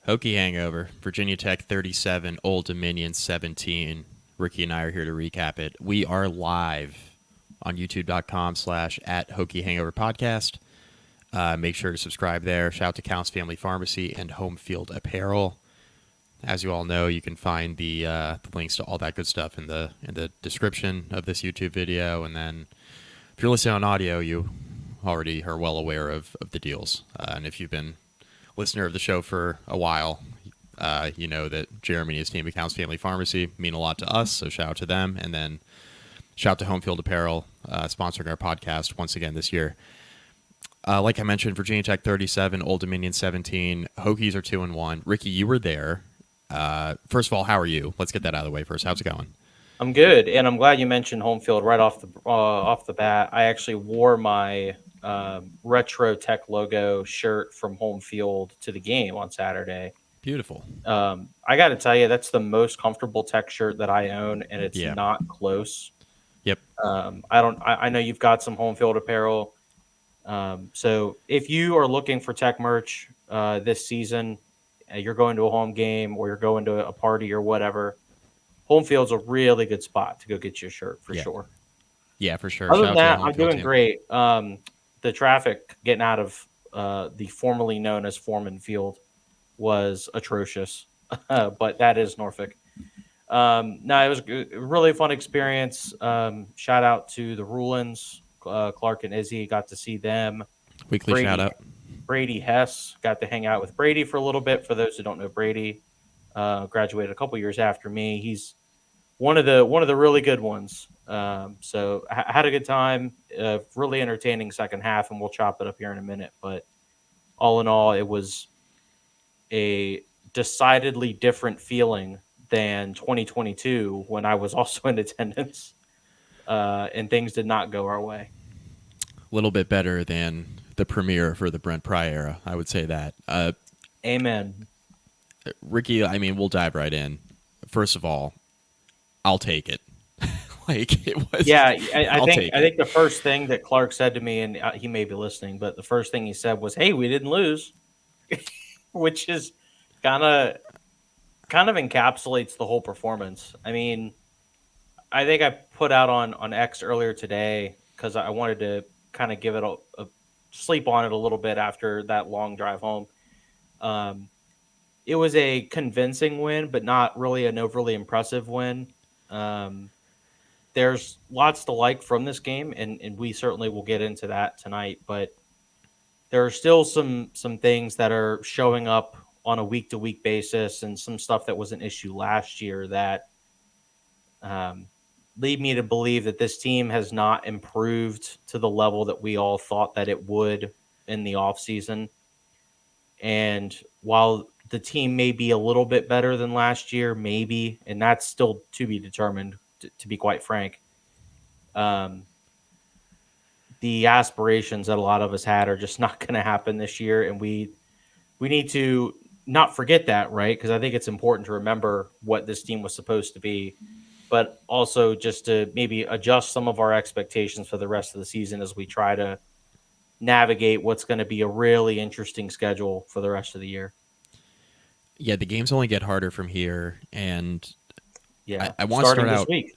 Hokie hangover. Virginia Tech 37, Old Dominion 17. Ricky and I are here to recap it. We are live on youtube.com/at Hokie Hangover Podcast. Make sure to subscribe there. Shout out to Counts Family Pharmacy and Home Field Apparel. As you all know, you can find the links to all that good stuff in the description of this YouTube video. And then if you're listening on audio, you already are well aware of the deals. And if you've been listener of the show for a while, you know that Jeremy and his team at Counts Family Pharmacy mean a lot to us, so shout out to them. And then shout out to Home Field Apparel, sponsoring our podcast once again this year. Like I mentioned, Virginia Tech 37, Old Dominion 17. Hokies are 2-1. Ricky, you were there. First of all, how are you? Let's get that out of the way first. How's it going? I'm good, and I'm glad you mentioned home field right off the bat. I actually wore my retro Tech logo shirt from home field to the game on Saturday. Beautiful. I got to tell you, that's the most comfortable Tech shirt that I own, and it's not close. Yep. I know you've got some home field apparel. So if you are looking for Tech merch this season, you're going to a home game or you're going to a party or whatever, home field's a really good spot to go get you a shirt for sure. Yeah, for sure. Other than that, I'm doing great. The traffic getting out of the formerly known as Foreman Field was atrocious, but that is Norfolk. No, it was a really fun experience. Shout out to the Rulins, Clark and Izzy. Got to see them. Weekly shout out. Brady Hess got to hang out with Brady for a little bit. For those who don't know, Brady graduated a couple years after me. He's one of the really good ones. So I had a good time. Really entertaining second half, and we'll chop it up here in a minute. But all in all, it was a decidedly different feeling than 2022 when I was also in attendance, and things did not go our way. A little bit better than the premiere for the Brent Pry era, I would say that. Amen. Ricky, I mean, we'll dive right in. First of all, I'll take it. Like it was. Yeah, I think the first thing that Clark said to me, and he may be listening, but the first thing he said was, "Hey, we didn't lose," which is kind of encapsulates the whole performance. I mean, I think I put out on X earlier today because I wanted to kind of give it a sleep on it a little bit after that long drive home. It was a convincing win, but not really an overly impressive win. There's lots to like from this game, and we certainly will get into that tonight. But there are still some things that are showing up on a week-to-week basis, and some stuff that was an issue last year that lead me to believe that this team has not improved to the level that we all thought that it would in the offseason. And while the team may be a little bit better than last year, maybe, and that's still to be determined, to be quite frank, the aspirations that a lot of us had are just not going to happen this year. And we need to not forget that, right? Because I think it's important to remember what this team was supposed to be, but also just to maybe adjust some of our expectations for the rest of the season as we try to navigate what's going to be a really interesting schedule for the rest of the year. Yeah, the games only get harder from here, and I want to start out week.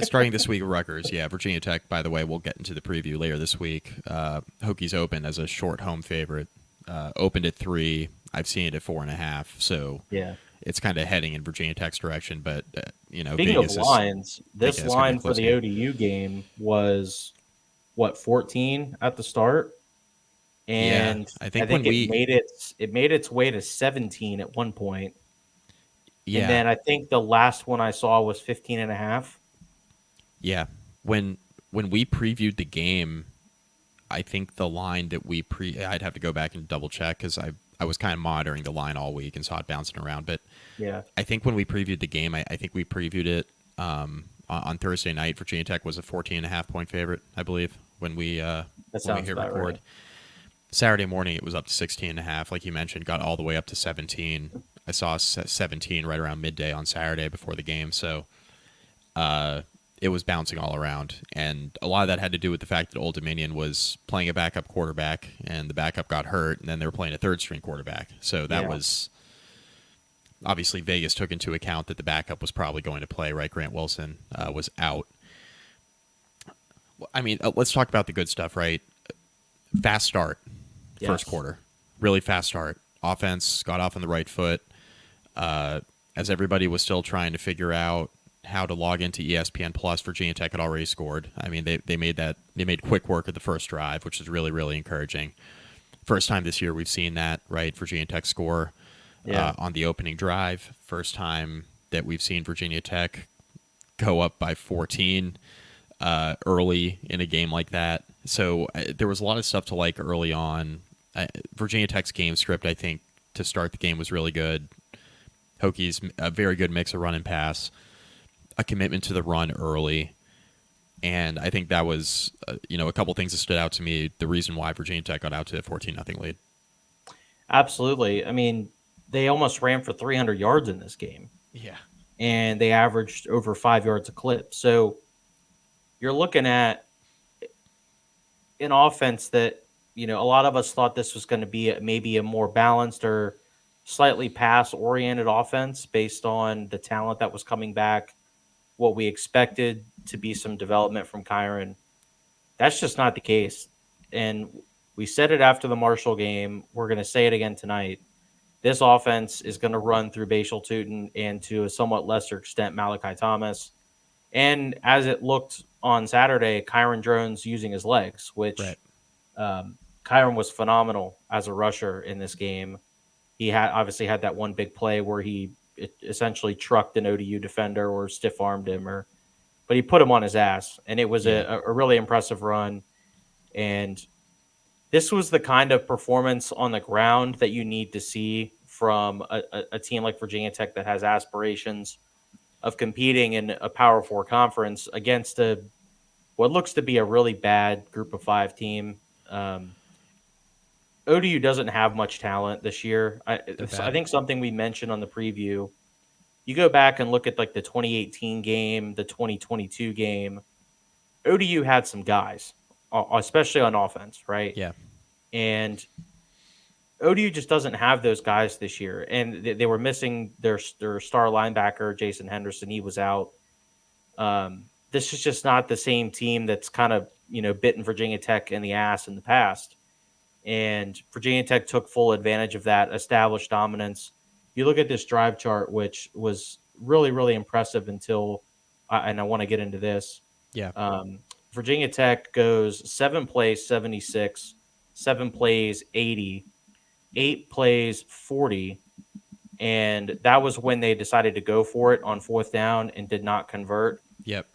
starting this week with Rutgers. Yeah, Virginia Tech, by the way, we'll get into the preview later this week. Hokies open as a short home favorite. Opened at 3. I've seen it at 4.5. So yeah, it's kind of heading in Virginia Tech's direction. But speaking Vegas of lines, this line for the game. ODU game was 14 at the start, and I think it made its way to 17 at one point. Yeah. And then I think the last one I saw was 15.5. Yeah. When we previewed the game, I think the line that I'd have to go back and double check because I was kind of monitoring the line all week and saw it bouncing around. But yeah, I think when we previewed the game, I think we previewed it on Thursday night. Virginia Tech was a 14.5 point favorite, I believe, when we hit record. Right. Saturday morning, it was up to 16.5, like you mentioned, got all the way up to 17. I saw 17 right around midday on Saturday before the game. So it was bouncing all around. And a lot of that had to do with the fact that Old Dominion was playing a backup quarterback, and the backup got hurt, and then they were playing a third-string quarterback. So that was obviously Vegas took into account that the backup was probably going to play. Right, Grant Wilson was out. I mean, let's talk about the good stuff. Right, fast start, first Yes. quarter, really fast start. Offense got off on the right foot. As everybody was still trying to figure out how to log into ESPN Plus, Virginia Tech had already scored. I mean, they made quick work of the first drive, which is really, really encouraging. First time this year we've seen that, right? Virginia Tech score Yeah. on the opening drive. First time that we've seen Virginia Tech go up by 14 early in a game like that. So there was a lot of stuff to like early on. Virginia Tech's game script, I think, to start the game was really good. Hokies, a very good mix of run and pass, a commitment to the run early. And I think that was, a couple things that stood out to me. The reason why Virginia Tech got out to a 14-0 lead. Absolutely. I mean, they almost ran for 300 yards in this game, Yeah. and they averaged over 5 yards a clip. So you're looking at an offense that, a lot of us thought this was going to be maybe a more balanced or slightly pass oriented offense based on the talent that was coming back, what we expected to be some development from Kyron. That's just not the case. And we said it after the Marshall game. We're going to say it again tonight. This offense is going to run through Bashal Tutin and to a somewhat lesser extent Malachi Thomas. And as it looked on Saturday, Kyron Drones using his legs, Right. which Kyron was phenomenal as a rusher in this game. He obviously had that one big play where he essentially trucked an ODU defender or stiff armed him, but he put him on his ass, and it was Yeah. a really impressive run. And this was the kind of performance on the ground that you need to see from a team like Virginia Tech that has aspirations of competing in a Power Four conference against what looks to be a really bad Group of Five team. ODU doesn't have much talent this year. They're I bad. think something we mentioned on the preview. You go back and look at like the 2018 game, the 2022 game. ODU had some guys, especially on offense, right? Yeah. And ODU just doesn't have those guys this year, and they were missing their star linebacker Jason Henderson. He was out. This is just not the same team that's kind of bitten Virginia Tech in the ass in the past, and Virginia Tech took full advantage of that, established dominance. You look at this drive chart, which was really really impressive until, and I want to get into this. Yeah. Um, Virginia Tech goes 7 plays 76, 7 plays 80, 8 plays 40, and that was when they decided to go for it on fourth down and did not convert. Yep.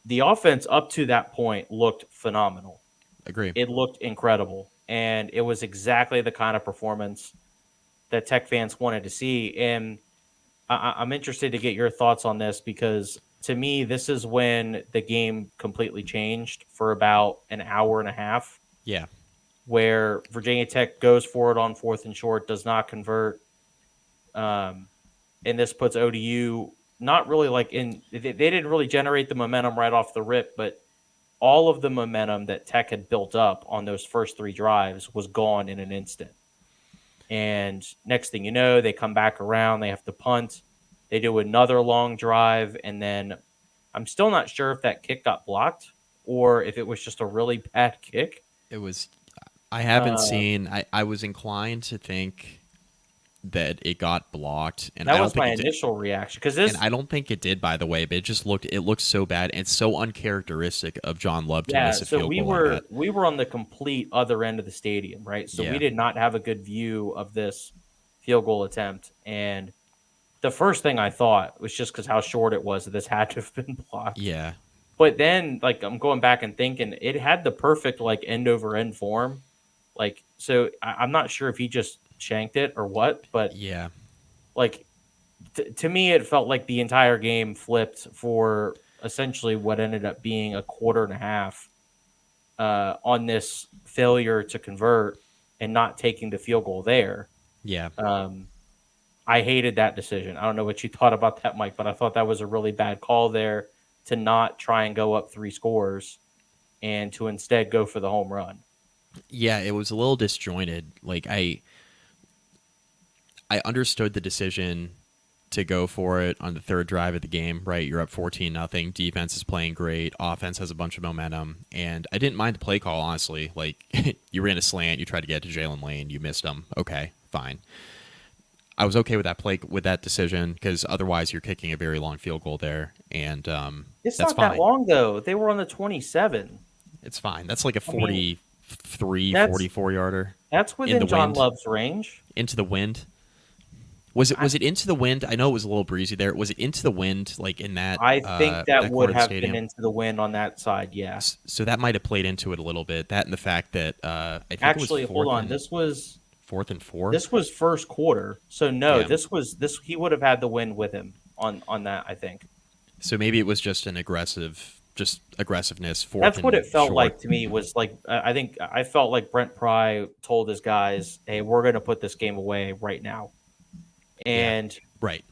The offense up to that point looked phenomenal. Agree. It looked incredible, and it was exactly the kind of performance that Tech fans wanted to see. And I'm interested to get your thoughts on this because to me, this is when the game completely changed for about an hour and a half, Yeah. where Virginia Tech goes for it on fourth and short, does not convert. And this puts ODU not really like they didn't really generate the momentum right off the rip, but all of the momentum that Tech had built up on those first three drives was gone in an instant. And next thing you know, they come back around, they have to punt, they do another long drive, and then I'm still not sure if that kick got blocked or if it was just a really bad kick. It was. I haven't seen. I was inclined to think that it got blocked, and I That don't was think my it did. initial reaction because And I don't think it did, by the way. But it looked so bad and so uncharacteristic of John Love to yeah. miss a So field goal like that. we were on the complete other end of the stadium, right? So we Yeah. did not have a good view of this field goal attempt, and the first thing I thought was just because how short it was that this had to have been blocked. Yeah. But then, like, I'm going back and thinking it had the perfect like end over end form. Like, so I'm not sure if he just shanked it or what, but Yeah. like to me, it felt like the entire game flipped for essentially what ended up being a quarter and a half on this failure to convert and not taking the field goal there. Yeah. Um, I hated that decision. I don't know what you thought about that, Mike, but I thought that was a really bad call there to not try and go up 3 scores and to instead go for the home run. Yeah. It was a little disjointed. Like I understood the decision to go for it on the third drive of the game, right? You're up 14-0. Defense is playing great. Offense has a bunch of momentum. And I didn't mind the play call, honestly. Like, you ran a slant, you tried to get to Jalen Lane, you missed him. Okay, fine. I was okay with that decision, because otherwise you're kicking a very long field goal there, and It's that's not that fine. long though. They were on the 27. It's fine. That's like a I mean, 43, that's 44 yarder that's in within the John wind, Love's range. into the wind. Was it into the wind? I know it was a little breezy there. Was it into the wind, like in that I think that that would corner of the have been stadium? into the wind on that side. Yeah. So that might have played into it a little bit. That and the fact that I think Actually, it was hold on. fourth and four. This was first quarter. So no, Yeah. this he would have had the wind with him on that, I think. So maybe it was just aggressiveness. Fourth That's what and it felt short. like to me. Was like I think I felt like Brent Pry told his guys, "Hey, we're going to put this game away right now." And Right.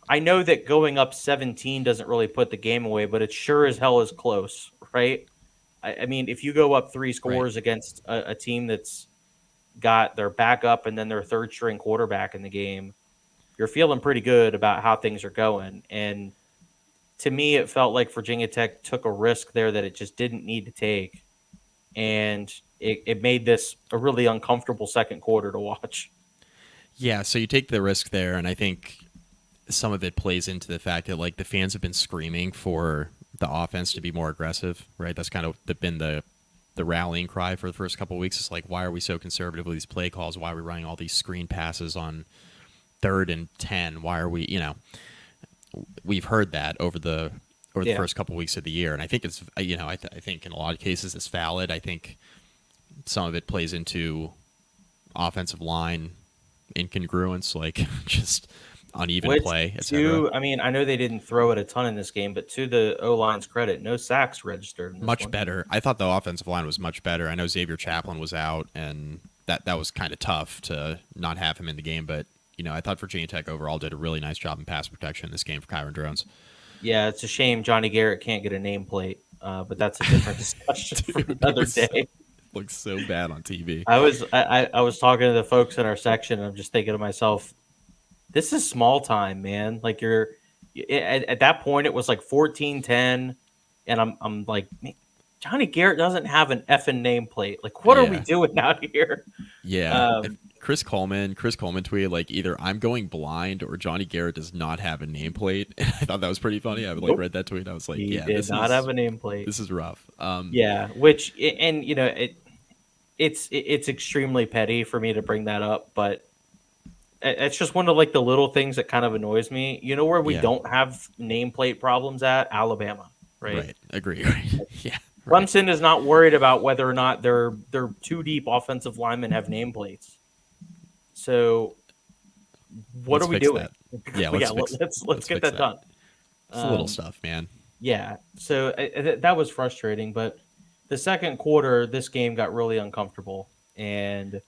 I know that going up 17 doesn't really put the game away, but it sure as hell is close, right? I mean, if you go up 3 scores against a team that's got their backup and then their third string quarterback in the game, you're feeling pretty good about how things are going. And to me, it felt like Virginia Tech took a risk there that it just didn't need to take. And it made this a really uncomfortable second quarter to watch. Yeah, so you take the risk there, and I think some of it plays into the fact that like the fans have been screaming for the offense to be more aggressive, right? That's kind of been the rallying cry for the first couple of weeks. It's like, why are we so conservative with these play calls? Why are we running all these screen passes on 3rd and 10? Why are we, we've heard that over the first couple of weeks of the year, and I think it's I think in a lot of cases it's valid. I think some of it plays into offensive line incongruence, like just uneven play, etc. I mean, I know they didn't throw it a ton in this game, but to the O-line's credit, no sacks registered in this Much one. better. I thought the offensive line was much better. I know Xavier Chaplin was out, and that was kind of tough to not have him in the game, but I thought Virginia Tech overall did a really nice job in pass protection in this game for Kyron Drones. Yeah, it's a shame Johnny Garrett can't get a nameplate, but that's a different discussion for another day. Looks so bad on TV. I was talking to the folks in our section, and I'm just thinking to myself, this is small time, man. Like at that point, it was like 14-10, and I'm like, man, Johnny Garrett doesn't have an effing nameplate. Like, what are we doing out here? Yeah. Chris Coleman tweeted like either I'm going blind or Johnny Garrett does not have a nameplate. I thought that was pretty funny. I read that tweet. I was like, he did not have a nameplate. This is rough. Which and it's extremely petty for me to bring that up, but it's just one of like the little things that kind of annoys me. You know where we don't have nameplate problems at? Alabama, right? Right. Agree. Right. Yeah. Clemson is not worried about whether or not their 2 deep offensive linemen have nameplates. So what are we doing? That. Yeah, let's get that done. It's little stuff, man. Yeah. So that was frustrating, but the second quarter, this game got really uncomfortable, and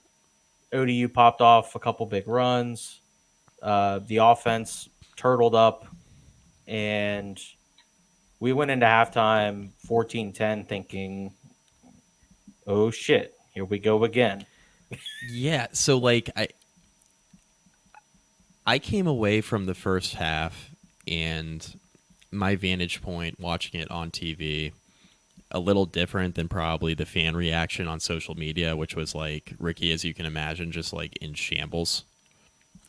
ODU popped off a couple big runs. The offense turtled up, and we went into halftime 14-10 thinking, oh, shit, here we go again. Yeah, so like I came away from the first half, and my vantage point watching it on TV a little different than probably the fan reaction on social media, which was like Ricky, as you can imagine, just like in shambles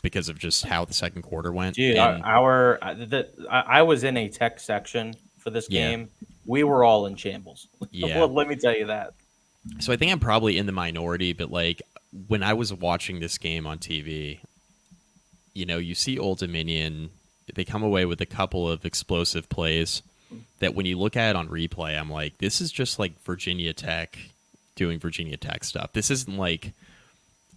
because of just how the second quarter went. Dude, I was in a tech section for this game. We were all in shambles. Yeah. Well, let me tell you that. So I think I'm probably in the minority, but like when I was watching this game on TV, you see Old Dominion, they come away with a couple of explosive plays that when you look at it on replay, I'm like, this is just like Virginia Tech doing Virginia Tech stuff. This isn't like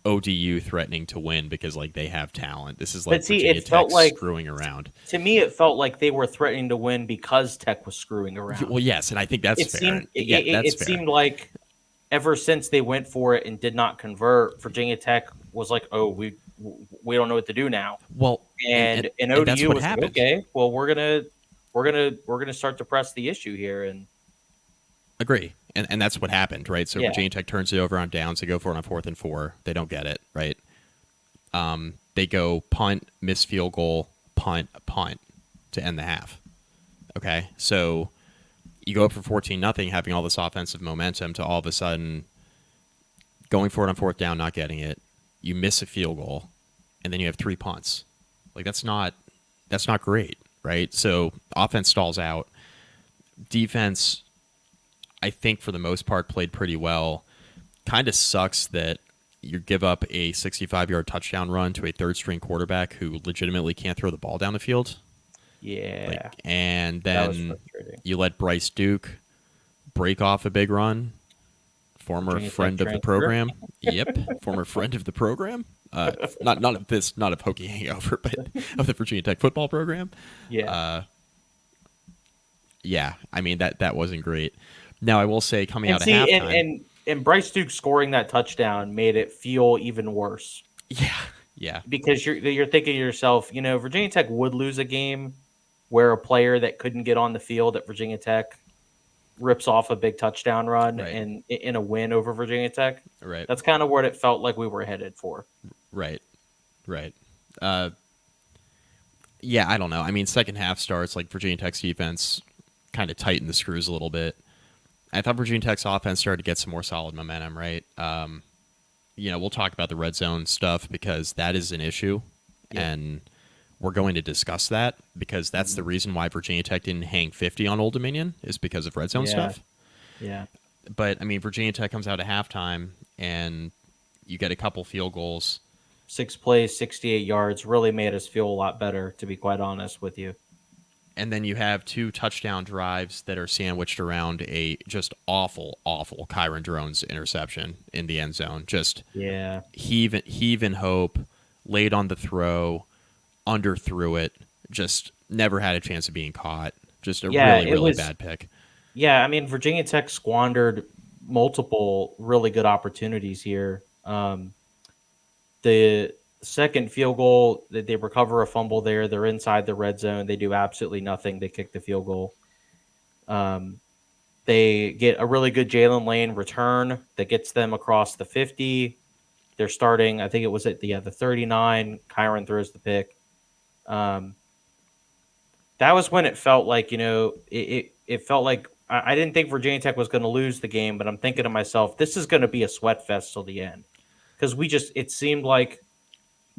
ODU threatening to win because like they have talent. This is like Virginia Tech screwing around. To me, it felt like they were threatening to win because Tech was screwing around. Well, yes, and I think that's fair. It seemed like ever since they went for it and did not convert, Virginia Tech was like, oh, we don't know what to do now. Well, and ODU was like, okay, well, we're gonna start to press the issue here, and agree. And that's what happened, right? So Virginia Tech turns it over on downs. They go for it on 4th and 4. They don't get it, right? They go punt, miss field goal, punt, a punt to end the half. Okay, so you go up for 14-0, having all this offensive momentum, to all of a sudden going for it on fourth down, not getting it. You miss a field goal, and then you have 3 punts. Like that's not great, right? So offense stalls out. Defense, I think for the most part, played pretty well. Kind of sucks that you give up a 65-yard touchdown run to a third-string quarterback who legitimately can't throw the ball down the field. Yeah, And that was then frustrating. you let Bryce Duke break off a big run. Former Virginia Tech friend of the transfer. program. Yep, former friend of the program. Not of this, not of Hokie Hangover, but of the Virginia Tech football program. Yeah, Yeah, I mean that wasn't great. Now I will say, coming and out of see, and halftime. and and Bryce Duke scoring that touchdown made it feel even worse Yeah, yeah, because you're thinking to yourself, Virginia Tech would lose a game where a player that couldn't get on the field at Virginia Tech rips off a big touchdown run right, and in a win over Virginia Tech. right, That's kind of what it felt like we were headed for. right, right. Uh, yeah, I don't know. I mean, second half starts, like Virginia Tech's defense kind of tightened the screws a little bit. I thought Virginia Tech's offense started to get some more solid momentum, right? We'll talk about the red zone stuff because that is an issue, Yep. and we're going to discuss that because that's the reason why Virginia Tech didn't hang 50 on Old Dominion, is because of red zone Yeah. stuff. Yeah. But I mean, Virginia Tech comes out at halftime and you get a couple field goals. 6 plays, 68 yards really made us feel a lot better, to be quite honest with you. And then you have 2 touchdown drives that are sandwiched around a just awful, awful Kyron Drones interception in the end zone. Just Yeah. heave and hope, laid on the throw, underthrew it, just never had a chance of being caught. Just a Yeah, really, it really was bad pick. yeah, I mean, Virginia Tech squandered multiple really good opportunities here. The second field goal, they recover a fumble there. They're inside the red zone. They do absolutely nothing. They kick the field goal. Um, they get a really good Jalen Lane return that gets them across the 50. They're starting, I think it was at the 39. Kyron throws the pick. Um, that was when it felt like, it felt like I didn't think Virginia Tech was going to lose the game, but I'm thinking to myself, this is going to be a sweat fest till the end. Because it seemed like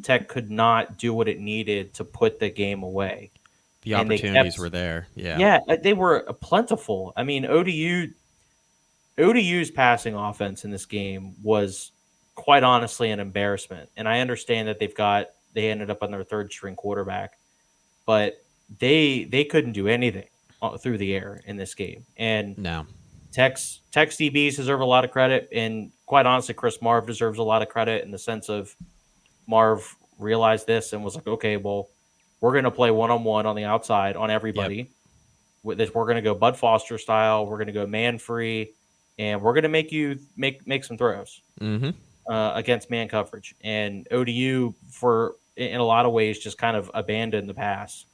Tech could not do what it needed to put the game away. The And they opportunities kept, were there. Yeah. yeah, they were plentiful. I mean, ODU's passing offense in this game was quite honestly an embarrassment. And I understand that they ended up on their third string quarterback, but they couldn't do anything through the air in this game. And No. Tech's DBs deserve a lot of credit, and quite honestly, Chris Marv deserves a lot of credit in the sense of Marv realized this and was like, okay, well, we're going to play one-on-one on the outside on Yep. everybody. With this, we're going to go Bud Foster style. We're going to go man free, and we're going to make you make some throws Mm-hmm. against man coverage. And ODU, in a lot of ways, just kind of abandoned the pass,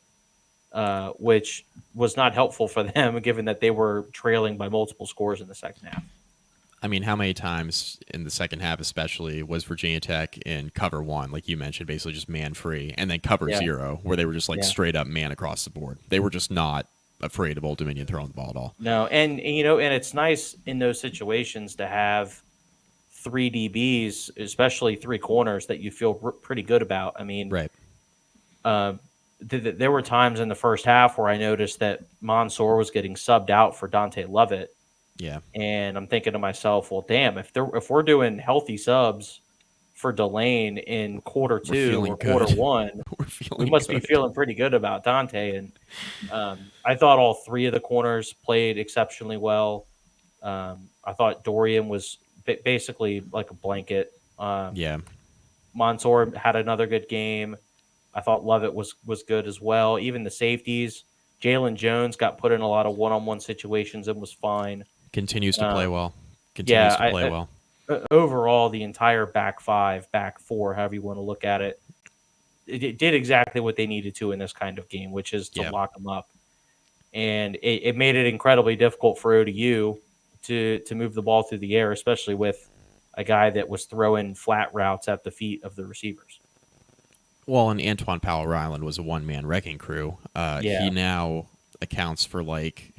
which was not helpful for them, given that they were trailing by multiple scores in the second half. I mean, how many times in the second half, especially, was Virginia Tech in cover 1, like you mentioned, basically just man free, and then cover Yeah. 0, where they were just like Yeah. straight up man across the board. They were just not afraid of Old Dominion throwing the ball at all. No, and it's nice in those situations to have 3 DBs, especially 3 corners that you feel pretty good about. I mean, Right. uh, there were times in the first half where I noticed that Mansour was getting subbed out for Dante Lovett, Yeah. and I'm thinking to myself, well, damn, if we're doing healthy subs for Delane in quarter We're 2 feeling or quarter good. 1, We're we feeling must be good. feeling pretty good about Dante. And I thought all 3 of the corners played exceptionally well. I thought Dorian was basically like a blanket. Yeah. Mansour had another good game. I thought Lovett was good as well. Even the safeties, Jalen Jones got put in a lot of one-on-one situations and was fine. Continues to play Um, well. Continues yeah, to play well. overall, the entire back 5, back 4, however you want to look at it, it did exactly what they needed to in this kind of game, which is to Yeah. lock them up. And it made it incredibly difficult for ODU to move the ball through the air, especially with a guy that was throwing flat routes at the feet of the receivers. Well, and Antoine Powell Ryland was a one-man wrecking crew. He Yeah, now accounts for like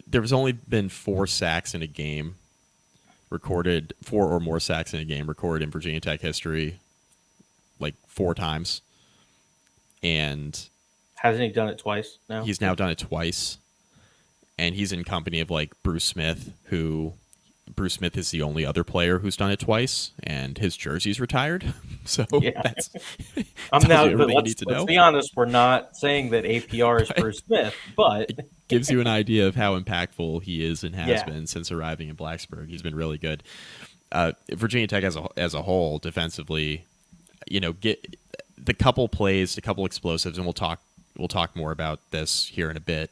there's only been 4 sacks in a game recorded, 4 or more sacks in a game recorded in Virginia Tech history, like 4 times, and hasn't he done it twice now? he's now done it twice. And he's in company of like Bruce Smith, who Bruce Smith is the only other player who's done it twice, and his jersey's retired. So Yeah. that's I'm tells now, you but everything you need to let's know. be honest. We're not saying that APR is Bruce Smith, but It gives you an idea of how impactful he is and has yeah, been since arriving in Blacksburg. He's been really good. Virginia Tech as a whole defensively, get the couple plays, the couple explosives, and we'll talk more about this here in a bit.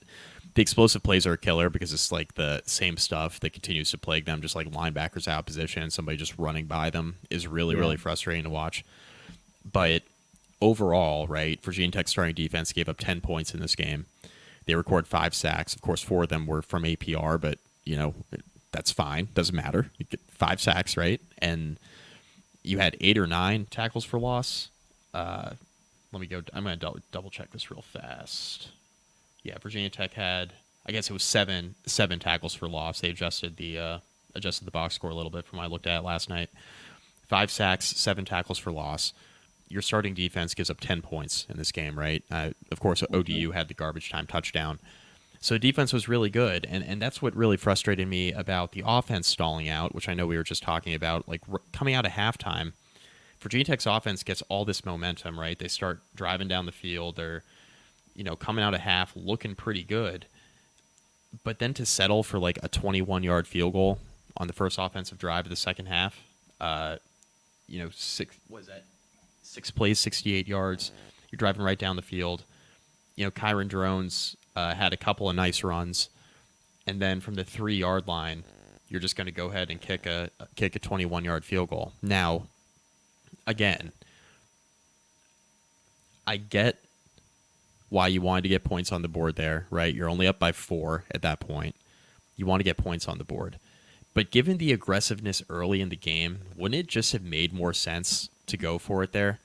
The explosive plays are a killer because it's like the same stuff that continues to plague them, just like linebackers out of position, somebody just running by them is really, Yeah. really frustrating to watch. But overall, right, Virginia Tech starting defense gave up 10 points in this game. They record 5 sacks. Of course, 4 of them were from APR, but, that's fine. Doesn't matter. You get 5 sacks, right? And you had 8 or 9 tackles for loss. Let me go. I'm going to double check this real fast. Yeah, Virginia Tech had, I guess it was seven tackles for loss. They adjusted the box score a little bit from what I looked at last night. 5 sacks, 7 tackles for loss. Your starting defense gives up 10 points in this game, right? Of course, ODU had the garbage time touchdown. So defense was really good, and that's what really frustrated me about the offense stalling out, which I know we were just talking about. Like coming out of halftime, Virginia Tech's offense gets all this momentum, right? They start driving down the field. They're coming out of half looking pretty good. But then to settle for like a 21-yard field goal on the first offensive drive of the second half, six plays, 68 yards. You're driving right down the field. Kyron Drones had a couple of nice runs. And then from the 3-yard line, you're just going to go ahead and kick a 21-yard field goal. Now, again, I get why you wanted to get points on the board there, right? You're only up by 4 at that point. You want to get points on the board. But given the aggressiveness early in the game, wouldn't it just have made more sense to go for it there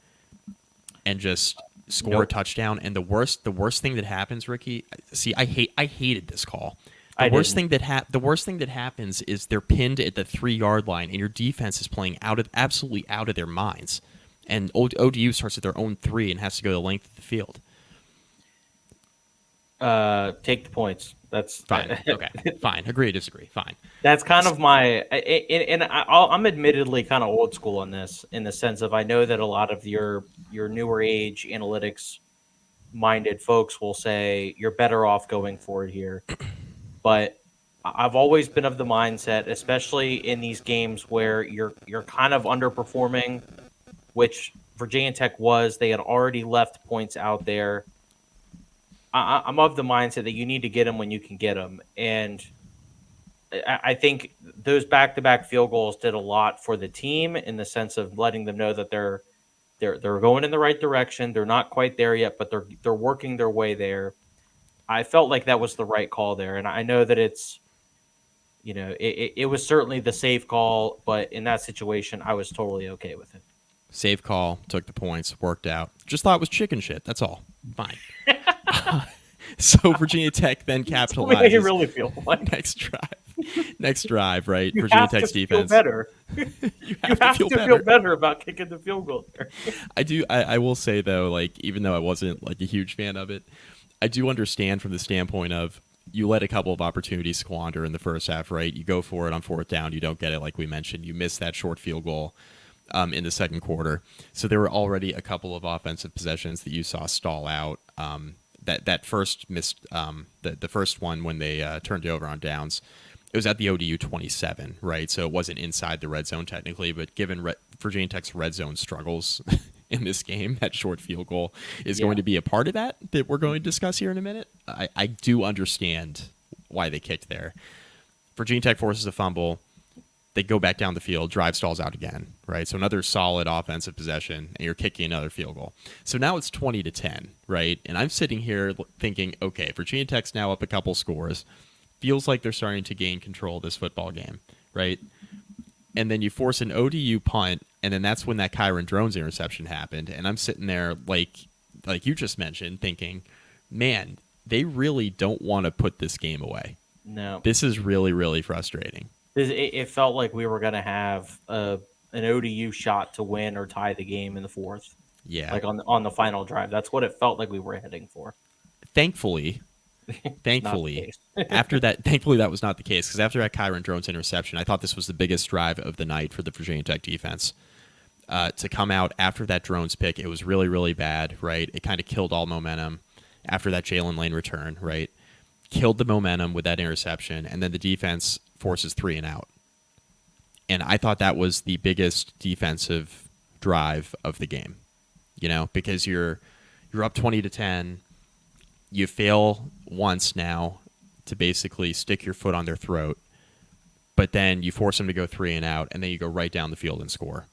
and just score a touchdown? And the worst thing that happens, Ricky, see, I hated this call. The worst thing that happens is they're pinned at the 3-yard line and your defense is playing absolutely out of their minds. And ODU starts at their own 3 and has to go the length of the field. take the points. That's fine. Okay, fine. Agree, disagree. Fine. That's kind of my, and I'm admittedly kind of old school on this in the sense of I know that a lot of your newer age analytics minded folks will say you're better off going for it here, but I've always been of the mindset, especially in these games where you're kind of underperforming, which Virginia Tech was. They had already left points out there. I'm of the mindset that you need to get them when you can get them. And I think those back-to-back field goals did a lot for the team in the sense of letting them know that they're going in the right direction. They're not quite there yet, but they're working their way there. I felt like that was the right call there. And I know that it's, it was certainly the safe call, but in that situation, I was totally okay with it. Safe call, took the points, worked out. Just thought it was chicken shit. That's all. Fine. So Virginia Tech then capitalizes. Make you really feel like next drive, right? You Virginia have Tech's to defense. Feel better. You have to feel better about kicking the field goal there. I do. I will say though, like even though I wasn't like a huge fan of it, I do understand from the standpoint of you let a couple of opportunities squander in the first half, right? You go for it on 4th down, you don't get it, like we mentioned. You miss that short field goal in the second quarter. So there were already a couple of offensive possessions that you saw stall out. That first missed the first one when they turned it over on downs. It was at the ODU 27, right? So it wasn't inside the red zone technically, but given Virginia Tech's red zone struggles in this game, that short field goal is going to be a part of that we're going to discuss here in a minute. I do understand why they kicked there. Virginia Tech forces a fumble. They go back down the field, drive stalls out again, right? So another solid offensive possession, and you're kicking another field goal. So now it's 20-10, right? And I'm sitting here thinking, okay, Virginia Tech's now up a couple scores. Feels like they're starting to gain control of this football game, right? and then you force an ODU punt, and then that's when that Kyron Drones interception happened. And I'm sitting there like you just mentioned, thinking, man, they really don't want to put this game away. No, This is really, really frustrating. it felt like we were going to have an ODU shot to win or tie the game in the fourth, Yeah. like on the final drive. That's what it felt like we were heading for. Thankfully, Not the case. after that, thankfully that was not the case, because after that Kyron Drones interception, I thought this was the biggest drive of the night for the Virginia Tech defense. To come out after that Drones pick, it was really, really bad, right? It kind of killed all momentum after that Jalen Lane return, right? Killed the momentum with that interception, and then the defense forces 3 and out. And I thought that was the biggest defensive drive of the game, because you're up 20-10. You fail once now to basically stick your foot on their throat, but then you force them to go 3 and out, and then you go right down the field and score.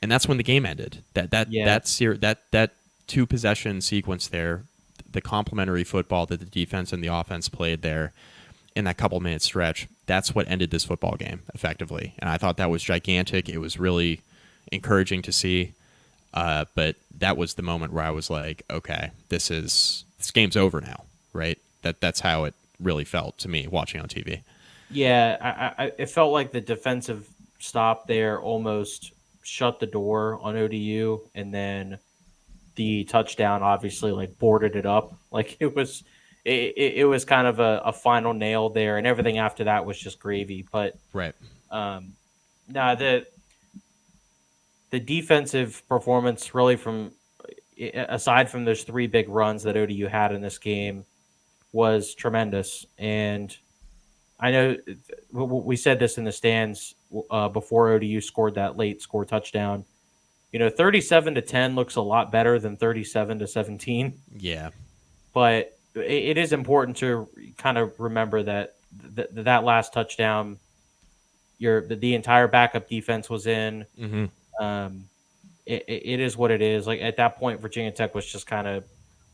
And that's when the game ended. That 2 possession sequence there, the complementary football that the defense and the offense played there in that couple minute stretch, that's what ended this football game effectively. And I thought that was gigantic. It was really encouraging to see. But that was the moment where I was like, okay, this game's over now, right? That's how it really felt to me watching on TV. Yeah, it felt like the defensive stop there almost shut the door on ODU, and then the touchdown obviously like boarded it up. Like it was kind of a final nail there, and everything after that was just gravy. But Right. no, the defensive performance really, from aside from those 3 big runs that ODU had in this game, was tremendous. And I know we said this in the stands before ODU scored that late score touchdown. 37-10 looks a lot better than 37-17. Yeah. But it is important to kind of remember that that last touchdown, the entire backup defense was in. Mm-hmm. It is what it is. Like at that point, Virginia Tech was just kind of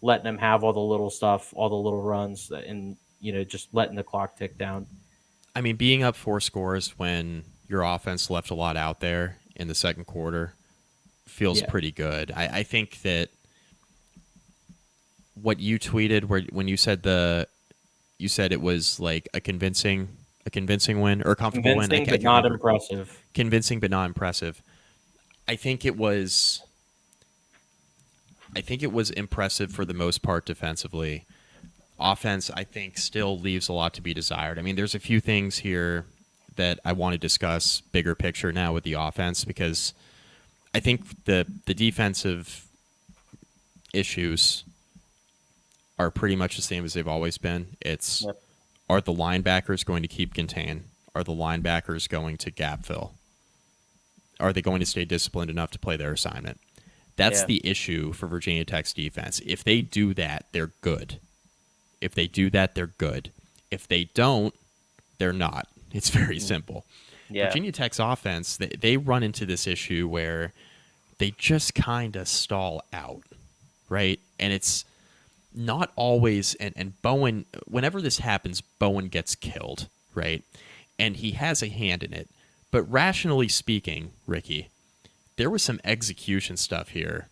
letting them have all the little stuff, all the little runs, and just letting the clock tick down. I mean, being up 4 scores when your offense left a lot out there in the second quarter feels pretty good. I think that what you tweeted, when you said it was like a convincing win or a comfortable win, convincing but not impressive. Convincing but not impressive. I think it was impressive for the most part defensively. Offense, I think, still leaves a lot to be desired. I mean, there's a few things here that I want to discuss bigger picture now with the offense, because I think the defensive issues are pretty much the same as they've always been. It's, are the linebackers going to keep contained? Are the linebackers going to gap fill? Are they going to stay disciplined enough to play their assignment? That's the issue for Virginia Tech's defense. If they do that, they're good. If they do that, they're good. If they don't, they're not. It's very simple. Yeah. Virginia Tech's offense, they run into this issue where they just kind of stall out, right? And it's not always, and Bowen, whenever this happens, Bowen gets killed, right? And he has a hand in it. But rationally speaking, Ricky, there was some execution stuff here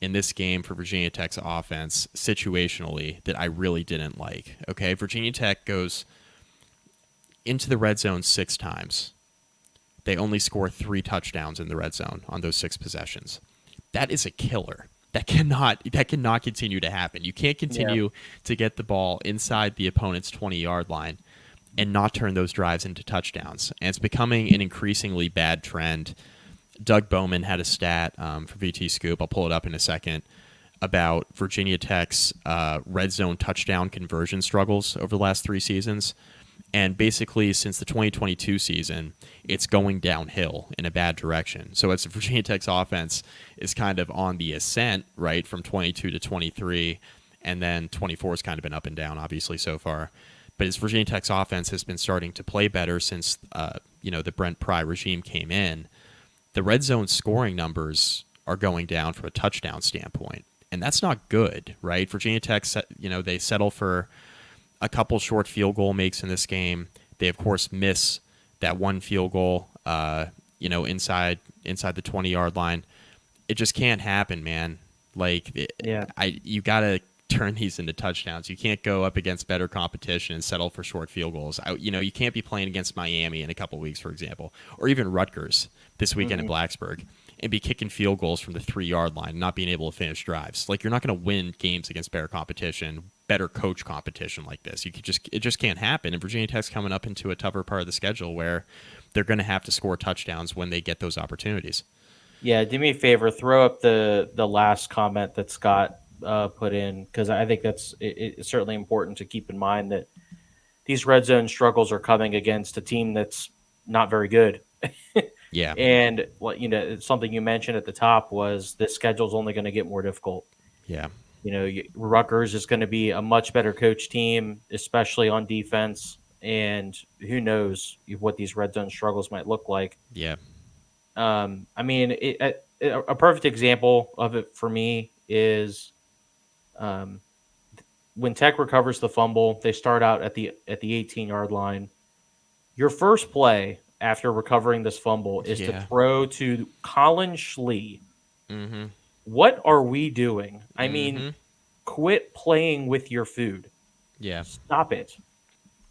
in this game for Virginia Tech's offense situationally that I really didn't like. Okay, Virginia Tech goes into the red zone 6 times. They only score 3 touchdowns in the red zone on those 6 possessions. That is a killer. That cannot continue to happen. You can't continue to get the ball inside the opponent's 20-yard line and not turn those drives into touchdowns. And it's becoming an increasingly bad trend. Doug Bowman had a stat for VT Scoop, I'll pull it up in a second, about Virginia Tech's red zone touchdown conversion struggles over the last 3 seasons. And basically, since the 2022 season, it's going downhill in a bad direction. So as Virginia Tech's offense is kind of on the ascent, right, from 22 to 23, and then 24 has kind of been up and down, obviously, so far. But as Virginia Tech's offense has been starting to play better since the Brent Pry regime came in, the red zone scoring numbers are going down from a touchdown standpoint. And that's not good, right? Virginia Tech, they settle for a couple short field goal makes in this game. They, of course, miss that one field goal inside the 20-yard line. It just can't happen, man. Like Yeah. you gotta turn these into touchdowns. You can't go up against better competition and settle for short field goals. You can't be playing against Miami in a couple weeks, for example, or even Rutgers this weekend in Hmm. Blacksburg, and be kicking field goals from the 3-yard line and not being able to finish drives. Like, you're not going to win games against better competition, better coach competition like this. It just can't happen. And Virginia Tech's coming up into a tougher part of the schedule where they're going to have to score touchdowns when they get those opportunities. Yeah, do me a favor, throw up the last comment that Scott put in, because I think it's certainly important to keep in mind that these red zone struggles are coming against a team that's not very good. Yeah, And what something you mentioned at the top was the schedule's only going to get more difficult. yeah, Rutgers is going to be a much better coach team, especially on defense. And who knows what these red zone struggles might look like. yeah, I mean, a perfect example of it for me is um, when Tech recovers the fumble. They start out at the 18-yard line. Your first play after recovering this fumble is to yeah. throw to Colin Schlee. Mm-hmm. What are we doing? I mean, Mm-hmm. quit playing with your food. Yeah, Stop it.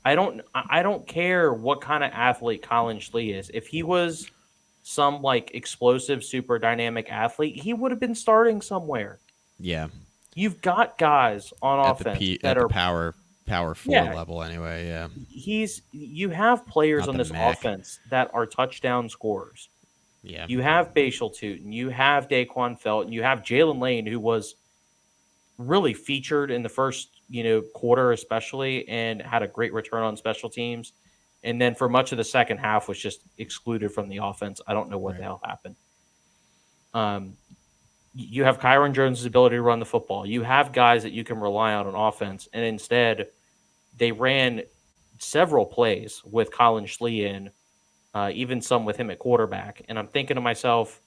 I don't care what kind of athlete Colin Schlee is. If he was some like explosive, super dynamic athlete, he would have been starting somewhere. yeah. You've got guys on offense that At the are power four yeah, level anyway. Yeah, you have players not on the this Mac. offense that are touchdown scorers. Yeah, You have Bashal Tootin, you have Daquan Felton, you have Jalen Lane, who was really featured in the first, quarter especially, and had a great return on special teams. And then for much of the second half was just excluded from the offense. I don't know what the right. hell happened. Um, you have Kyron Jones' ability to run the football. You have guys that you can rely on offense, and instead they ran several plays with Colin Schlee in, even some with him at quarterback. And I'm thinking to myself,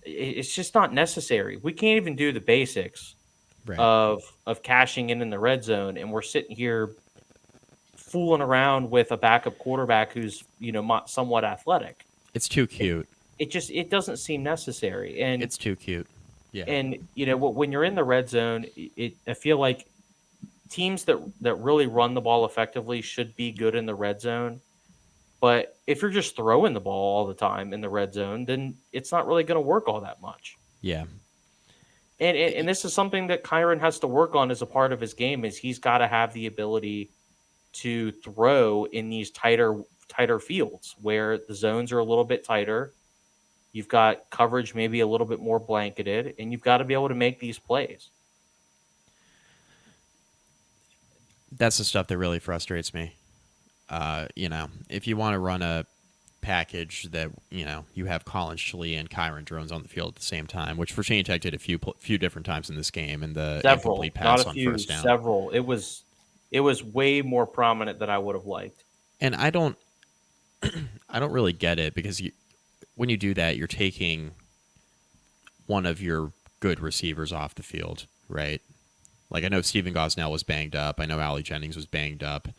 it's just not necessary. We can't even do the basics Right. of cashing in the red zone, and we're sitting here fooling around with a backup quarterback who's somewhat athletic. It's too It, cute. it doesn't seem necessary, and It's too cute. Yeah. when you're in the red zone, I feel like teams that really run the ball effectively should be good in the red zone. But if you're just throwing the ball all the time in the red zone, then it's not really going to work all that much. Yeah. And this is something that Kyron has to work on as a part of his game. Is he's got to have the ability to throw in these tighter fields where the zones are a little bit tighter. You've got coverage maybe a little bit more blanketed, and you've got to be able to make these plays. That's the stuff that really frustrates me. If you want to run a package that you have Colin Schlee and Kyron Drones on the field at the same time, which Virginia Tech did a few different times in this game, and the Several, incomplete not pass a on few, first down. several. It was way more prominent than I would have liked. And I don't really get it because when you do that, you're taking one of your good receivers off the field, right? Like, I know Stephen Gosnell was banged up. I know Allie Jennings was banged up.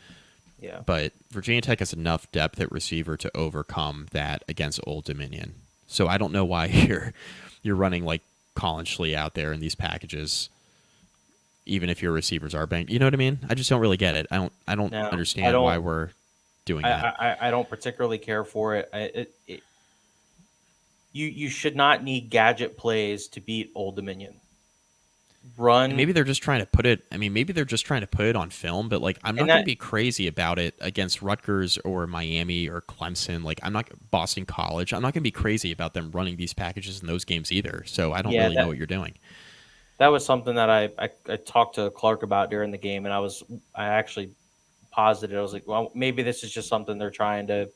Yeah. But Virginia Tech has enough depth at receiver to overcome that against Old Dominion. So I don't know why you're running like Colin Schlee out there in these packages, even if your receivers are banged. You know what I mean? I just don't really get it. I don't No, I understand why don't. we're doing I, that. I don't particularly care for it. You should not need gadget plays to beat Old Dominion. And Run maybe they're just trying to put it. I mean, maybe they're just trying to put it on film. But like, I'm and not going to that be crazy about it against Rutgers or Miami or Clemson. Like, I'm not Boston College. I'm not going to be crazy about them running these packages in those games either. So I don't yeah really know that what you're doing. that was something that I talked to Clark about during the game, and I actually posited. I was like, well, maybe this is just something they're trying to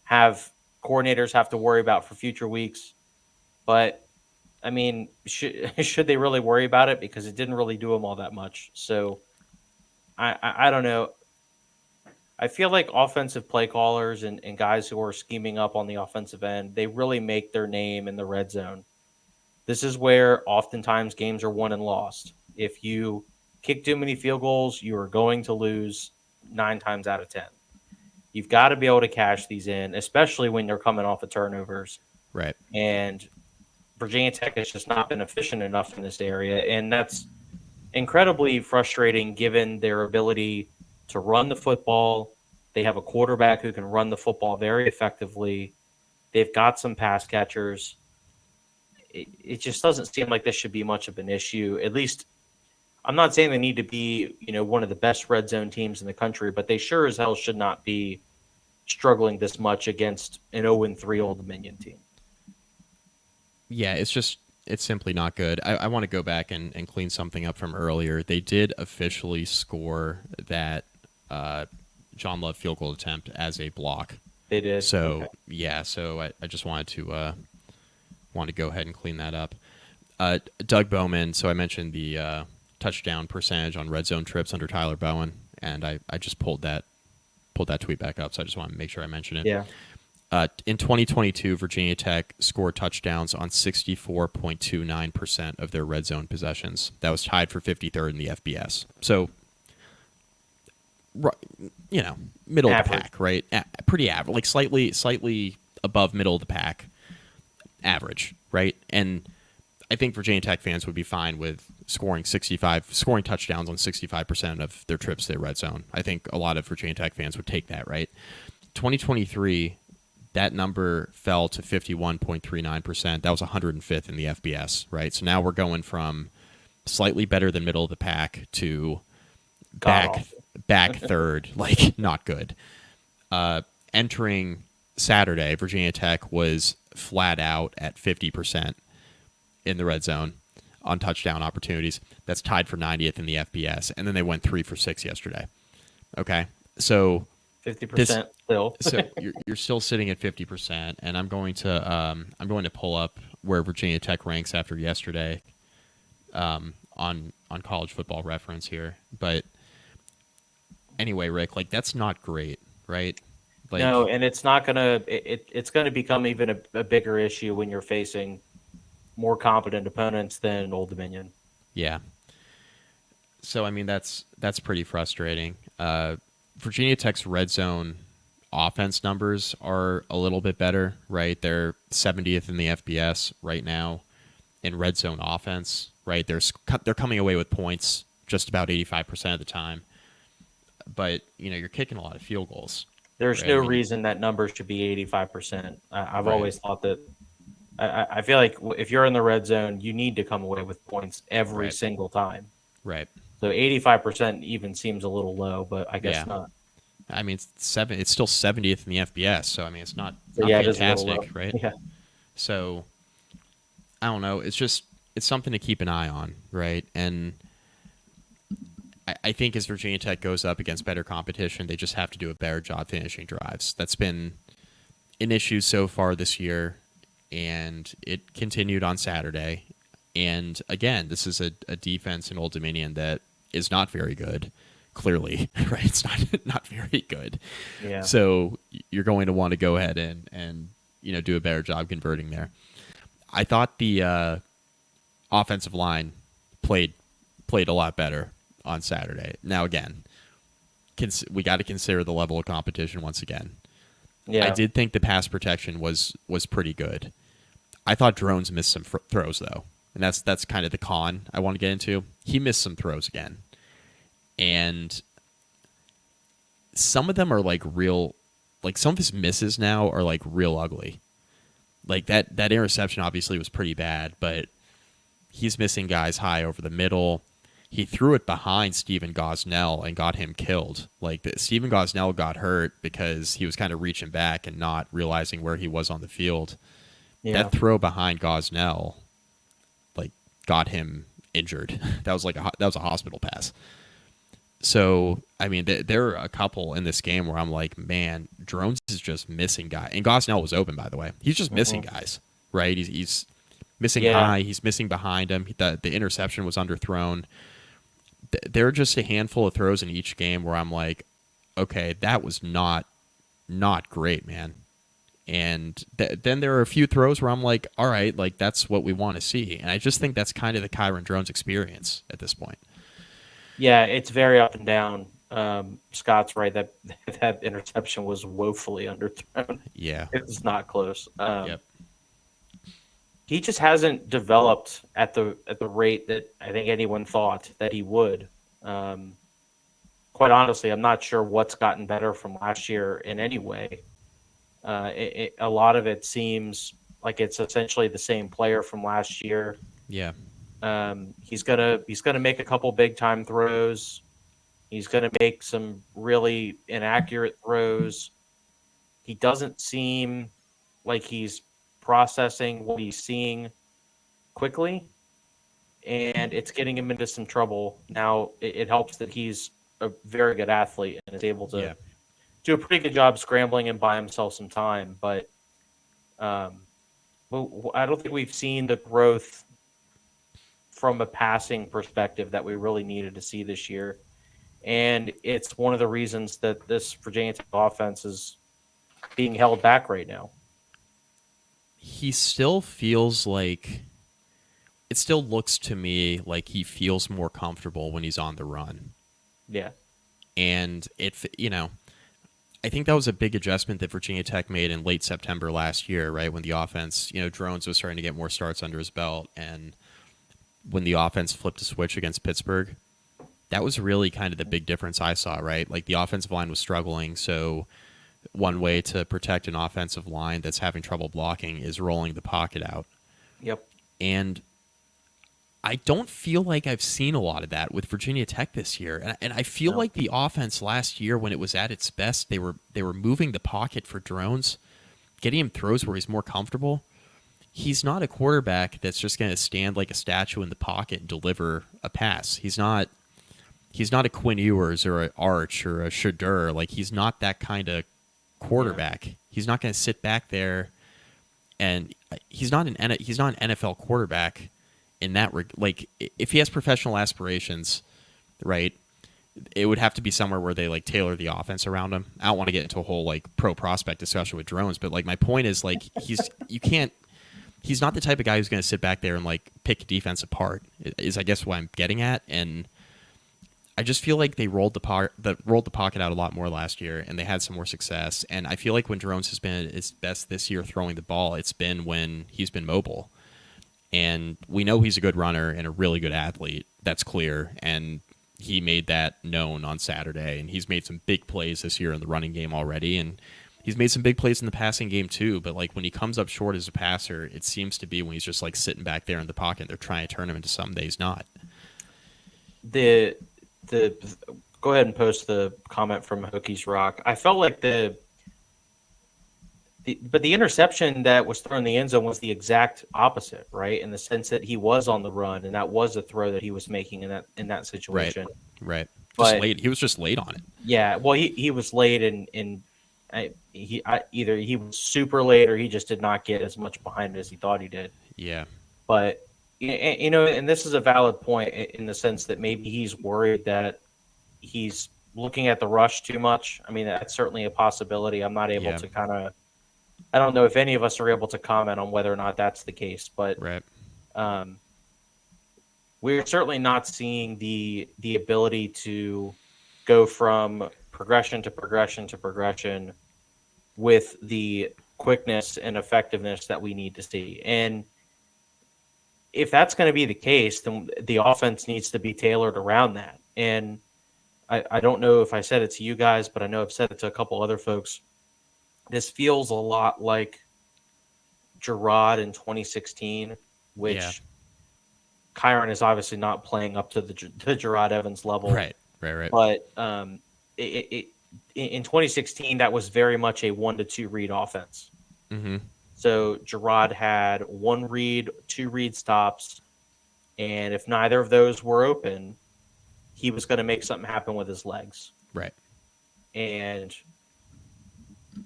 have coordinators have to worry about for future weeks. But I mean, should they really worry about it, because it didn't really do them all that much? So I don't know. I feel like offensive play callers and guys who are scheming up on the offensive end, they really make their name in the red zone. This is where oftentimes games are won and lost. If you kick too many field goals, you are going to lose 9 times out of 10. You've got to be able to cash these in, especially when they're coming off of turnovers. Right. And Virginia Tech has just not been efficient enough in this area. And that's incredibly frustrating given their ability to run the football. They have a quarterback who can run the football very effectively. They've got some pass catchers. It just doesn't seem like this should be much of an issue. At least I'm not saying they need to be, one of the best red zone teams in the country, but they sure as hell should not be struggling this much against an 0-3 Old Dominion team. Yeah, it's simply not good. I want to go back and clean something up from earlier. They did officially score that John Love field goal attempt as a block. They did. So okay. yeah, so I just wanted to go ahead and clean that up. Doug Bowman. So I mentioned the touchdown percentage on red zone trips under Tyler Bowen, and I just pulled that tweet back up. So I just want to make sure I mention it. Yeah. In 2022, Virginia Tech scored touchdowns on 64.29% of their red zone possessions. That was tied for 53rd in the FBS. So, middle average. of the pack, right? Pretty average, like slightly above middle of the pack, average, right? And I think Virginia Tech fans would be fine with scoring touchdowns on 65% of their trips to the red zone. I think a lot of Virginia Tech fans would take that, right? 2023. That number fell to 51.39%. That was 105th in the FBS, right? So now we're going from slightly better than middle of the pack to back third, like not good. Entering Saturday, Virginia Tech was flat out at 50% in the red zone on touchdown opportunities. That's tied for 90th in the FBS, and then they went 3 for 6 yesterday. Okay, so 50% still. So you're still sitting at 50%, and I'm going to pull up where Virginia Tech ranks after yesterday, on College Football Reference here. But anyway, Rick, like that's not great, right? Like, no, and it's not gonna. It's going to become even a bigger issue when you're facing more competent opponents than Old Dominion. Yeah. So I mean that's pretty frustrating. Virginia Tech's red zone offense numbers are a little bit better, right? They're 70th in the FBS right now in red zone offense, right? They're coming away with points just about 85% of the time. But, you're kicking a lot of field goals. There's right? no reason that number should be 85%. I've Right. always thought that. I feel like if you're in the red zone, you need to come away with points every Right. single time. Right. So 85% even seems a little low, but I guess not. I mean, it's still 70th in the FBS, so I mean, it's not It is a little low. fantastic, right? Yeah. So I don't know. It's something to keep an eye on, right? And I think as Virginia Tech goes up against better competition, they just have to do a better job finishing drives. That's been an issue so far this year, and it continued on Saturday. And again, this is a defense in Old Dominion that is not very good. Clearly, right? It's not very good. Yeah. So you're going to want to go ahead and do a better job converting there. I thought the offensive line played a lot better on Saturday. Now again, we got to consider the level of competition once again. Yeah. I did think the pass protection was pretty good. I thought Drones missed some throws though, and that's kind of the con I want to get into. He missed some throws again. And some of them are like real, like some of his misses now are like real ugly. Like that interception obviously was pretty bad, but he's missing guys high over the middle. He threw it behind Stephen Gosnell and got him killed. Like Stephen Gosnell got hurt because he was kind of reaching back and not realizing where he was on the field. Yeah. That throw behind Gosnell, like, got him injured. That was a hospital pass. So, I mean, there are a couple in this game where I'm like, man, Drones is just missing guys. And Gosnell was open, by the way. He's just missing guys, right? He's missing high. He's missing behind him. The interception was underthrown. There are just a handful of throws in each game where I'm like, okay, that was not great, man. And then there are a few throws where I'm like, all right, like that's what we want to see. And I just think that's kind of the Kyron Drones experience at this point. Yeah, it's very up and down. Scott's right that that interception was woefully underthrown. Yeah. It was not close. Yep. He just hasn't developed at the rate that I think anyone thought that he would. Um, quite honestly, I'm not sure what's gotten better from last year in any way. A lot of it seems like it's essentially the same player from last year. Yeah. He's gonna make a couple big time throws. He's gonna make some really inaccurate throws. He doesn't seem like he's processing what he's seeing quickly, and it's getting him into some trouble. Now, it helps that he's a very good athlete and is able to Yeah. do a pretty good job scrambling and buy himself some time. But um, I don't think we've seen the growth from a passing perspective that we really needed to see this year. And it's one of the reasons that this Virginia Tech offense is being held back right now. He still feels like it still looks to me like he feels more comfortable when he's on the run. Yeah. And I think that was a big adjustment that Virginia Tech made in late September last year, right? When the offense, Drones was starting to get more starts under his belt. And when the offense flipped a switch against Pittsburgh, that was really kind of the big difference I saw, right? Like the offensive line was struggling. So one way to protect an offensive line that's having trouble blocking is rolling the pocket out. Yep. And I don't feel like I've seen a lot of that with Virginia Tech this year, and I feel No. like the offense last year, when it was at its best, they were moving the pocket for Drones, getting him throws where he's more comfortable. He's not a quarterback that's just going to stand like a statue in the pocket and deliver a pass. He's not a Quinn Ewers or an Arch or a Shadur. Like he's not that kind of quarterback. Yeah. He's not going to sit back there, and he's not an NFL quarterback. In that, like, if he has professional aspirations, right, it would have to be somewhere where they like tailor the offense around him. I don't want to get into a whole like pro prospect discussion with Drones, but like my point is like he's not the type of guy who's going to sit back there and like pick defense apart. Is I guess what I'm getting at, and I just feel like they rolled the pocket out a lot more last year, and they had some more success. And I feel like when Drones has been at his best this year throwing the ball, it's been when he's been mobile. And we know he's a good runner and a really good athlete. That's clear. And he made that known on Saturday. And he's made some big plays this year in the running game already. And he's made some big plays in the passing game too. But like when he comes up short as a passer, it seems to be when he's just like sitting back there in the pocket. They're trying to turn him into something that he's not. The go ahead and post the comment from Hokies Rock. I felt like but the interception that was thrown in the end zone was the exact opposite, right? In the sense that he was on the run, and that was a throw that he was making in that situation. Right. But, late. He was just late on it. Yeah. Well, he was late, and either he was super late or he just did not get as much behind it as he thought he did. Yeah. But and this is a valid point in the sense that maybe he's worried that he's looking at the rush too much. I mean, that's certainly a possibility. I'm not able to kind of. I don't know if any of us are able to comment on whether or not that's the case, but right. We're certainly not seeing the ability to go from progression to progression to progression with the quickness and effectiveness that we need to see. And if that's going to be the case, then the offense needs to be tailored around that. And I don't know if I said it to you guys, but I know I've said it to a couple other folks. This feels a lot like Gerard in 2016, which Kyron is obviously not playing up to the Gerard Evans level. Right. But in 2016, that was very much a 1-2 read offense. Mm-hmm. So Gerard had 1 read, 2 read stops, and if neither of those were open, he was going to make something happen with his legs. Right. And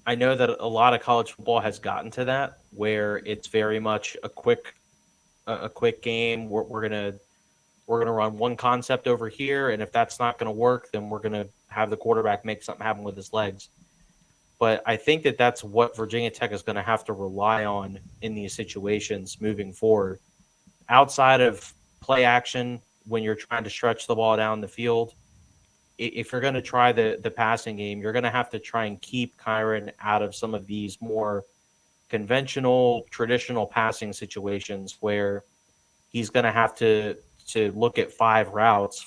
I know that a lot of college football has gotten to that where it's very much a quick game. We're gonna run one concept over here, and if that's not going to work, then we're going to have the quarterback make something happen with his legs. But I think that that's what Virginia Tech is going to have to rely on in these situations moving forward. Outside of play action, when you're trying to stretch the ball down the field, if you're going to try the passing game, you're going to have to try and keep Kyron out of some of these more conventional, traditional passing situations where he's going to have to look at 4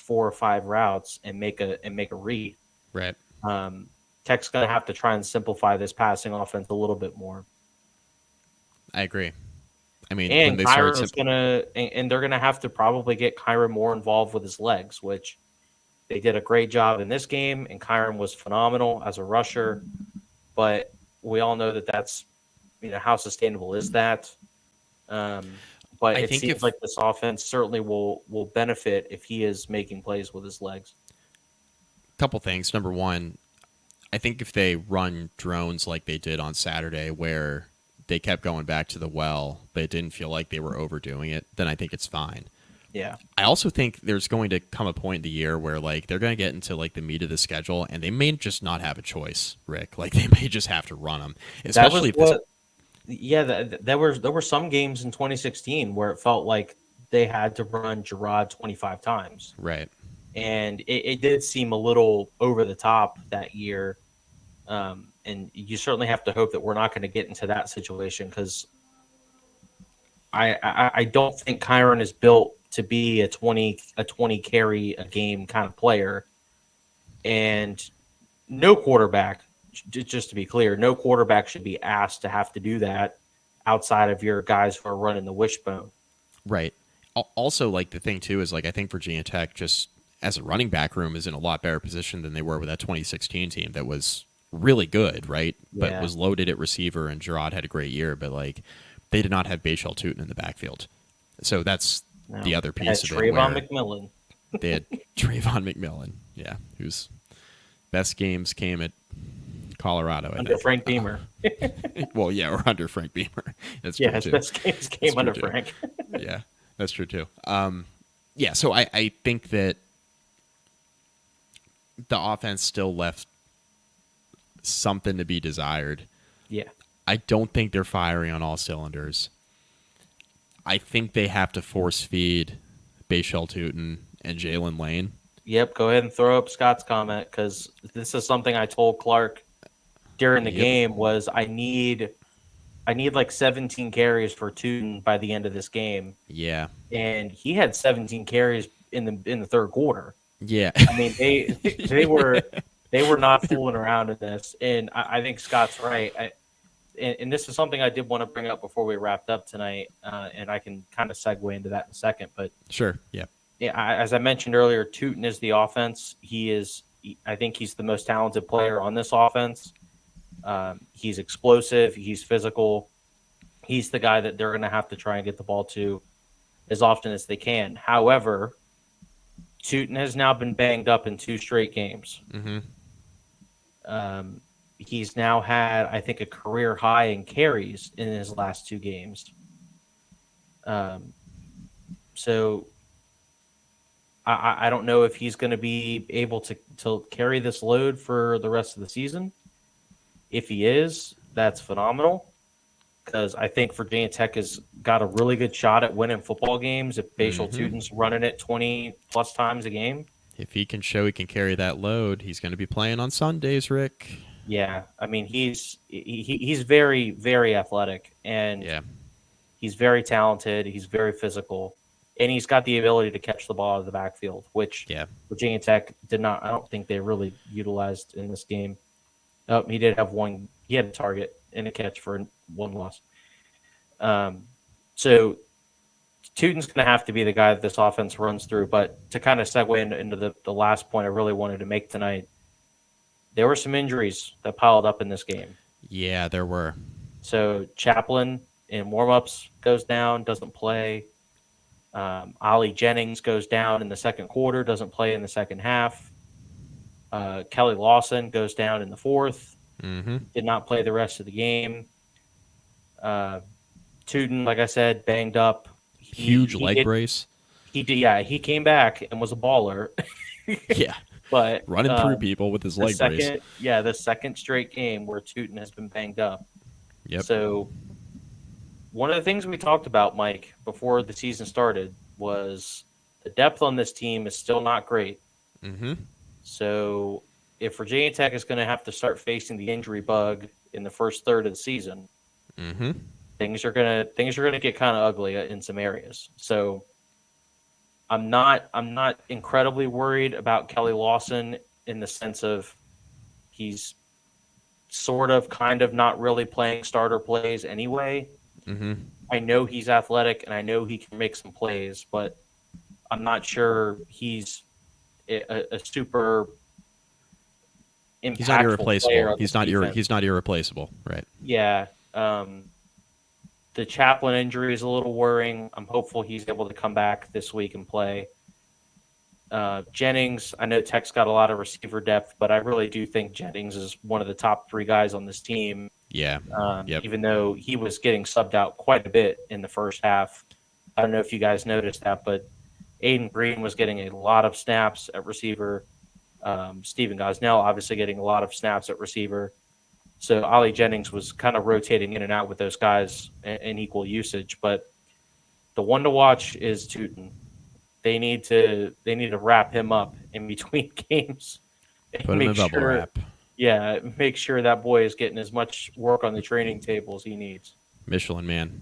or 5 routes, and make a read. Right. Um, Tech's going to have to try and simplify this passing offense a little bit more. I agree. I mean, when And they started Kyron's gonna, and they're gonna have to probably get Kyron more involved with his legs, which they did a great job in this game. And Kyron was phenomenal as a rusher, but we all know that that's, how sustainable is that? But I it think seems if like this offense certainly will benefit if he is making plays with his legs. couple things. Number one, I think if they run drones like they did on Saturday, where they kept going back to the well, but it didn't feel like they were overdoing it, then I think it's fine. Yeah. I also think there's going to come a point in the year where like they're going to get into like the meat of the schedule, and they may just not have a choice, Rick. Like they may just have to run them, especially if this. Yeah, there were some games in 2016 where it felt like they had to run Gerard 25 times, Right. and it did seem a little over the top that year. And you certainly have to hope that we're not going to get into that situation, because I don't think Kyron is built to be a 20 carry a game kind of player, and no quarterback, just to be clear, no quarterback should be asked to have to do that outside of your guys who are running the wishbone. Right. Also, like the thing too is like I think Virginia Tech just as a running back room is in a lot better position than they were with that 2016 team that was really good, right? But Yeah. was loaded at receiver, and Gerard had a great year, but like they did not have Bashal Tutin in the backfield, so that's No. the other They had piece of it. Trayvon Where McMillan. they had Trayvon McMillan, yeah, whose best games came at Colorado, I Under think. Frank Beamer. Well, yeah, or under Frank Beamer. That's Yeah, true his too. best games came That's true, under too. Frank. Yeah, that's true too. Yeah, so I think that the offense still left something to be desired. Yeah. I don't think they're firing on all cylinders. I think they have to force feed Bashal Tutin and Jalen Lane. Yep. Go ahead and throw up Scott's comment, because this is something I told Clark during the Yep. game was I need like 17 carries for Tootin by the end of this game, Yeah. and he had 17 carries in the third quarter. Yeah. I mean, they were not fooling around in this, and I think Scott's right. And this is something I did want to bring up before we wrapped up tonight, and I can kind of segue into that in a second. But Sure. Yeah. yeah, as I mentioned earlier, Tootin is the offense. I think he's the most talented player on this offense. He's explosive. He's physical. He's the guy that they're going to have to try and get the ball to as often as they can. However, Tootin has now been banged up in 2 straight games. Mm-hmm. He's now had, I think, a career high in carries in his last 2 games. So I don't know if he's going to be able to carry this load for the rest of the season. If he is, that's phenomenal, because I think Virginia Tech has got a really good shot at winning football games if Bashal Tutin's running it 20 plus times a game. If he can show he can carry that load, he's going to be playing on Sundays, Rick. Yeah, I mean he's very, very athletic, and Yeah. he's very talented. He's very physical, and he's got the ability to catch the ball out of the backfield, which Yeah. Virginia Tech did not. I don't think they really utilized in this game. Oh, he did have one. He had a target and a catch for 1 loss. So Tutin's going to have to be the guy that this offense runs through. But to kind of segue into the last point I really wanted to make tonight, there were some injuries that piled up in this game. Yeah, there were. So Chaplin in warmups goes down, doesn't play. Ollie Jennings goes down in the second quarter, doesn't play in the second half. Kelly Lawson goes down in the fourth, did not play the rest of the game. Tootin, like I said, banged up. Huge leg brace. He did, yeah. He came back and was a baller. Yeah. But running through people with his leg brace. Yeah, the second straight game where Tootin has been banged up. Yep. So one of the things we talked about, Mike, before the season started was the depth on this team is still not great. Mm-hmm. So if Virginia Tech is going to have to start facing the injury bug in the first third of the season, Mm-hmm. things are gonna get kind of ugly in some areas. So I'm not incredibly worried about Kelly Lawson in the sense of he's sort of kind of not really playing starter plays anyway. Mm-hmm. I know he's athletic and I know he can make some plays, but I'm not sure he's a super He's not impactful player irreplaceable. on this defense. He's not irreplaceable, right? Yeah. The Chaplin injury is a little worrying. I'm hopeful he's able to come back this week and play. Jennings, I know Tech's got a lot of receiver depth, but I really do think Jennings is one of the top three guys on this team. Yeah. Yep. Even though he was getting subbed out quite a bit in the first half. I don't know if you guys noticed that, but Aiden Green was getting a lot of snaps at receiver. Stephen Gosnell obviously getting a lot of snaps at receiver. So Ollie Jennings was kind of rotating in and out with those guys in equal usage. But the one to watch is Tootin. They need to wrap him up in between games. And Put him in bubble wrap. Yeah, make sure that boy is getting as much work on the training table as he needs. Michelin man.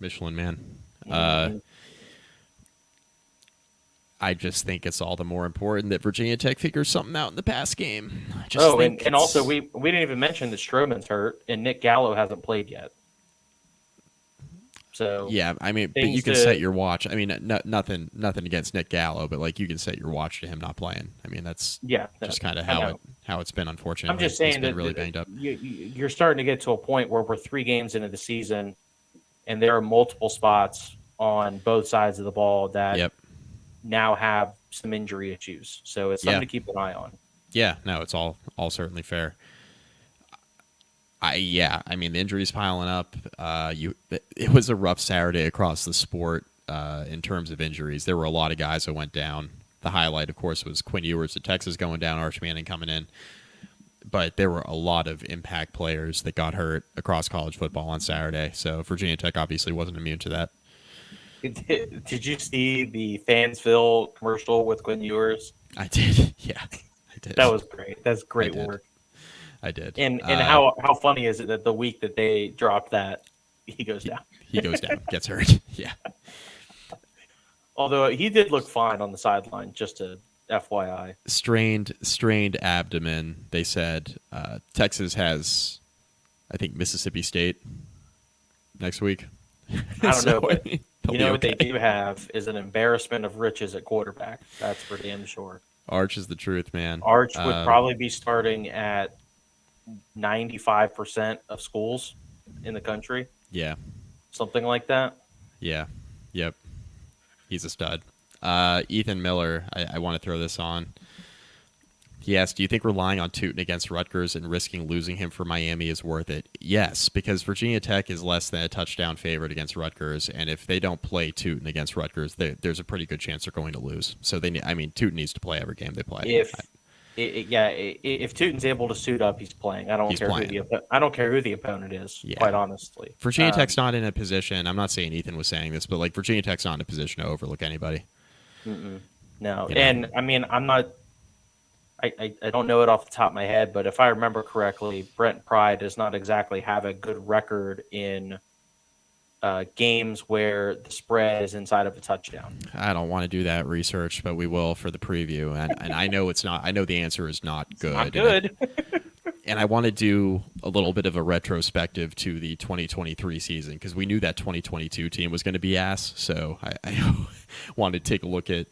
Mm-hmm. I just think it's all the more important that Virginia Tech figures something out in the pass game. And also we didn't even mention that Stroman's hurt and Nick Gallo hasn't played yet. So yeah, I mean, but you can set your watch. I mean, nothing against Nick Gallo, but like you can set your watch to him not playing. I mean, that's just kind of how it's been. Unfortunately, I'm just saying he's been that really banged up. You're starting to get to a point where we're 3 games into the season, and there are multiple spots on both sides of the ball that now have some injury issues. So it's something to keep an eye on. Yeah, no, it's all certainly fair. I mean, the injuries piling up. It was a rough Saturday across the sport in terms of injuries. There were a lot of guys that went down. The highlight, of course, was Quinn Ewers at Texas going down, Arch Manning coming in. But there were a lot of impact players that got hurt across college football on Saturday. So Virginia Tech obviously wasn't immune to that. Did you see the Fansville commercial with Quinn Ewers? I did. Yeah, I did. That was great. That's great work. I did. And how funny is it that the week that they dropped that, he goes down? He goes down, gets hurt. Yeah. Although he did look fine on the sideline, just to FYI. Strained abdomen. They said Texas has, I think, Mississippi State next week. I don't know, but you know what they do have is an embarrassment of riches at quarterback. That's for damn sure. Arch is the truth, man. Arch would probably be starting at 95% of schools in the country. Yeah. Something like that. Yeah. Yep. He's a stud. Ethan Miller, I want to throw this on. He asked, do you think relying on Tootin against Rutgers and risking losing him for Miami is worth it? Yes, because Virginia Tech is less than a touchdown favorite against Rutgers, and if they don't play Tootin against Rutgers, there's a pretty good chance they're going to lose. So Tootin needs to play every game they play. If Tootin's able to suit up, he's playing. I don't care who the opponent is. Yeah. Quite honestly, Virginia Tech's not in a position. I'm not saying Ethan was saying this, but like Virginia Tech's not in a position to overlook anybody. No, and I mean I'm not. I don't know it off the top of my head, but if I remember correctly, Brent Pry does not exactly have a good record in games where the spread is inside of a touchdown. I don't want to do that research, but we will for the preview. And I know it's not. I know the answer is not good. Not good. And I want to do a little bit of a retrospective to the 2023 season because we knew that 2022 team was going to be ass. So I wanted to take a look at.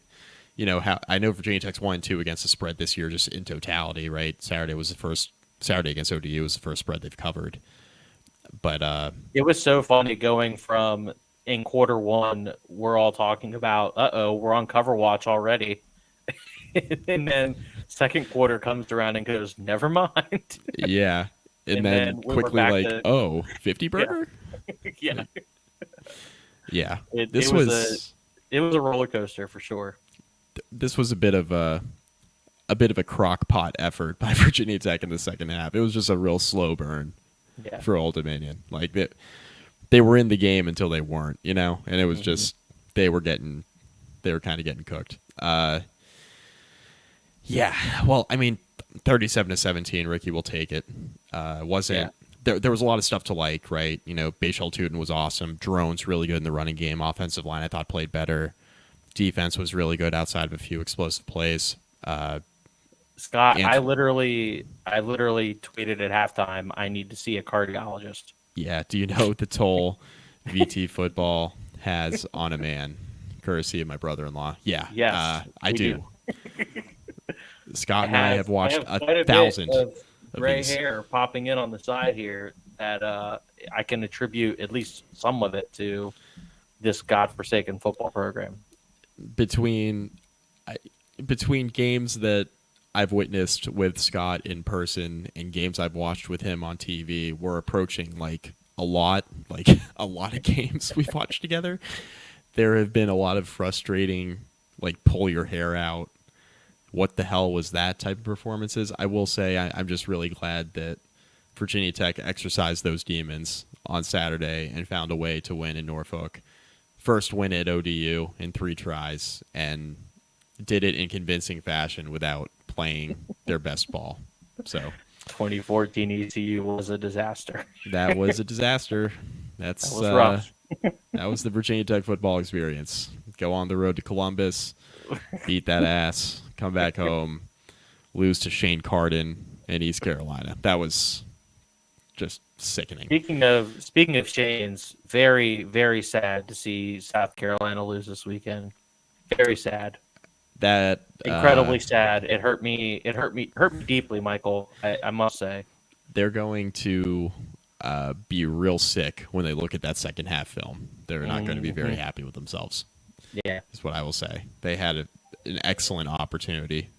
You know how I know Virginia Tech's 1-2 against the spread this year, just in totality, right? Saturday against ODU was the first spread they've covered. But it was so funny going from in quarter one, we're all talking about, we're on cover watch already, and then second quarter comes around and goes, never mind. Yeah, and then quickly like, 50 burger. Yeah, yeah. It was a roller coaster for sure. This was a bit of a crock pot effort by Virginia Tech in the second half. It was just a real slow burn for Old Dominion. Like they were in the game until they weren't, and it was just they were kind of getting cooked. Yeah, well, I mean, 37-17, Ricky will take it. Wasn't Yeah. there was a lot of stuff to like, right? You know, Bashal Tuden was awesome. Drone's really good in the running game. Offensive line, I thought, played better. Defense was really good outside of a few explosive plays. Scott, And I literally tweeted at halftime, I need to see a cardiologist. yeah, do you know the toll VT football has on a man? Courtesy of my brother-in-law. Yeah, Yes, I we do. do. Scott and I have watched I have quite a bit 1,000 of of gray these. hair popping in on the side here that I can attribute at least some of it to this godforsaken football program. between between games that I've witnessed with Scott in person and games I've watched with him on TV, we're approaching like a lot of games we've watched together. There have been a lot of frustrating, like, pull your hair out. What the hell was that type of performances? I will say I'm just really glad that Virginia Tech exercised those demons on Saturday and found a way to win in Norfolk. First win at ODU in 3 tries, and did it in convincing fashion without playing their best ball. So 2014 ECU was a disaster. that was a disaster. That That's was rough. that was the Virginia Tech football experience. Go on the road to Columbus, beat that ass, come back home, lose to Shane Carden in East Carolina. That was just sickening. Speaking of Shane's, very very sad to see South Carolina lose this weekend. Very sad. That Incredibly sad. It hurt me. Hurt me deeply, Michael. I must say. they're going to be real sick when they look at that second half film. They're not going to be very happy with themselves. Yeah. Is what I will say. They had an excellent opportunity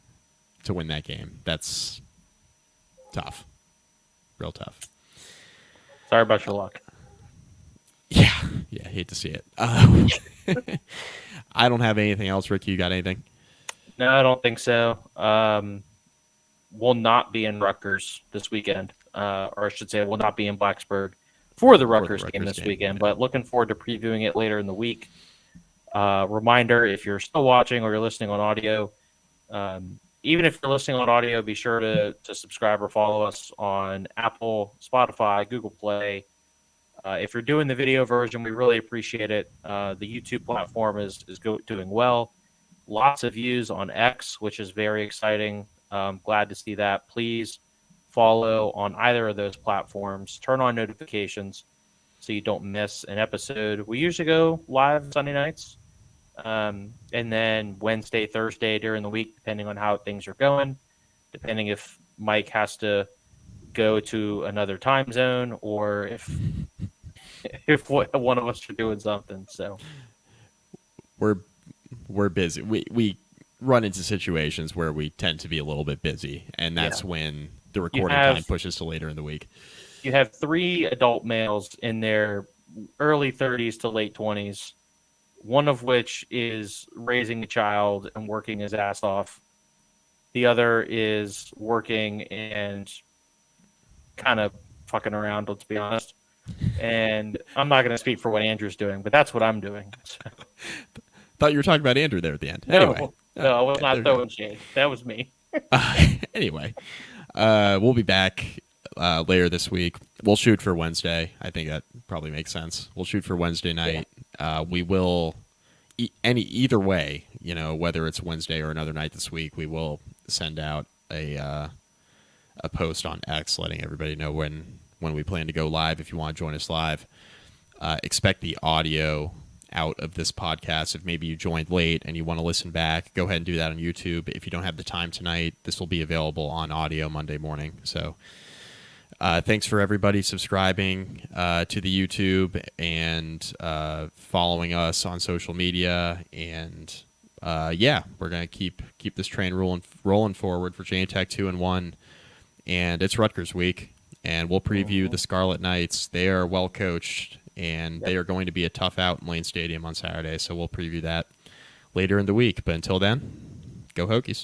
to win that game. That's tough. Real tough. Sorry about your luck. Yeah. Yeah, hate to see it. I don't have anything else. Rick, you got anything? No, I don't think so. Will not be in Rutgers this weekend, or I should say, will not be in Blacksburg for the Rutgers game this weekend. Yeah. But looking forward to previewing it later in the week. Reminder: if you're still watching or you're listening on audio, even if you're listening on audio, be sure to subscribe or follow us on Apple, Spotify, Google Play. If you're doing the video version, we really appreciate it. The YouTube platform is doing well. Lots of views on X, which is very exciting. Glad to see that. Please follow on either of those platforms. Turn on notifications so you don't miss an episode. We usually go live Sunday nights, and then Wednesday, Thursday during the week, depending on how things are going, depending if Mike has to go to another time zone or if one of us are doing something. So we're busy. We run into situations where we tend to be a little bit busy, and that's when the recording time pushes to later in the week. You have 3 adult males in their early 30s to late 20s, one of which is raising a child and working his ass off. The other is working and kind of fucking around, let's be honest. And I'm not going to speak for what Andrew's doing, but that's what I'm doing. Thought you were talking about Andrew there at the end. No, Anyway, no, I was not throwing shade. That was me. Anyway, we'll be back later this week. We'll shoot for Wednesday. I think that probably makes sense. We'll shoot for Wednesday night. Yeah. We will either way, you know, whether it's Wednesday or another night this week, we will send out a post on X letting everybody know when we plan to go live. If you want to join us live, expect the audio out of this podcast. If maybe you joined late and you want to listen back, go ahead and do that on YouTube. If you don't have the time tonight, this will be available on audio Monday morning. So thanks for everybody subscribing to the YouTube and following us on social media. And we're going to keep this train rolling forward. Virginia Tech 2-1, and it's Rutgers week, and we'll preview the Scarlet Knights. They are well coached, and they are going to be a tough out in Lane Stadium on Saturday, so we'll preview that later in the week. But until then, go Hokies.